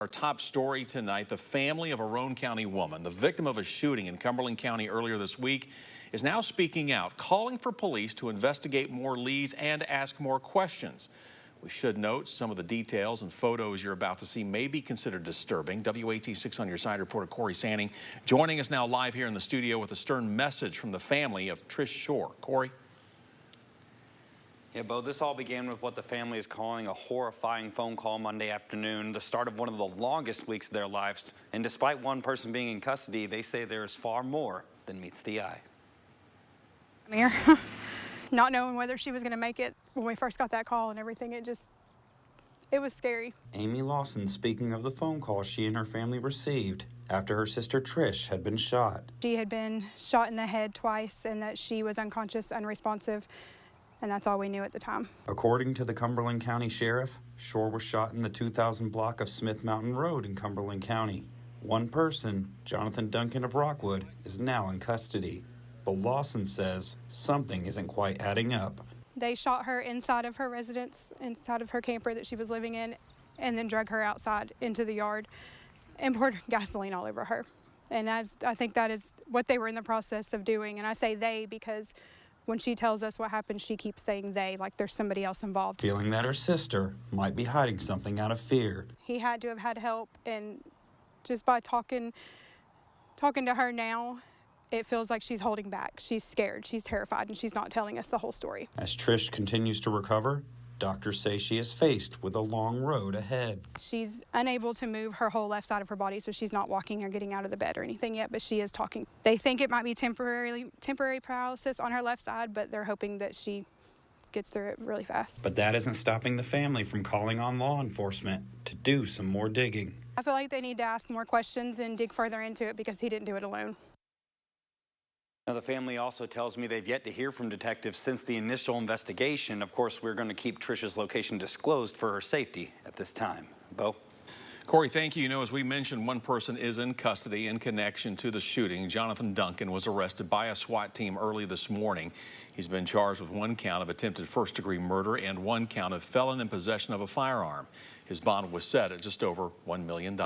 Our top story tonight, the family of a Roane County woman, the victim of a shooting in Cumberland County earlier this week, is now speaking out, calling for police to investigate more leads and ask more questions. We should note some of the details and photos you're about to see may be considered disturbing. WAT6 on your side reporter Corey Sanning joining us now live here in the studio with a stern message from the family of Trish Shore. Corey? Yeah, Bo, this all began with what the family is calling a horrifying phone call Monday afternoon, the start of one of the longest weeks of their lives. And despite one person being in custody, they say there is far more than meets the eye. I'm here, not knowing whether she was going to make it when we first got that call and everything. It was scary. Amy Lawson speaking of the phone call she and her family received after her sister Trish had been shot. She had been shot in the head twice and that she was unconscious, unresponsive. And that's all we knew at the time. According to the Cumberland County Sheriff, Shore was shot in the 2000 block of Smith Mountain Road in Cumberland County. One person, Jonathan Duncan of Rockwood, is now in custody. But Lawson says something isn't quite adding up. They shot her inside of her residence, inside of her camper that she was living in, and then drug her outside into the yard and poured gasoline all over her. And I think that is what they were in the process of doing. And I say they because when she tells us what happened, she keeps saying they, like there's somebody else involved. Feeling that her sister might be hiding something out of fear. He had to have had help, and just by talking to her now, it feels like she's holding back. She's scared, she's terrified, and she's not telling us the whole story. As Trish continues to recover, doctors say she is faced with a long road ahead. She's unable to move her whole left side of her body, so she's not walking or getting out of the bed or anything yet, but she is talking. They think it might be temporary paralysis on her left side, but they're hoping that she gets through it really fast. But that isn't stopping the family from calling on law enforcement to do some more digging. I feel like they need to ask more questions and dig further into it because he didn't do it alone. Now, the family also tells me they've yet to hear from detectives since the initial investigation. Of course, we're going to keep Trish's location disclosed for her safety at this time. Bo? Corey, thank you. You know, as we mentioned, one person is in custody in connection to the shooting. Jonathan Duncan was arrested by a SWAT team early this morning. He's been charged with one count of attempted first-degree murder and one count of felon in possession of a firearm. His bond was set at just over $1 million.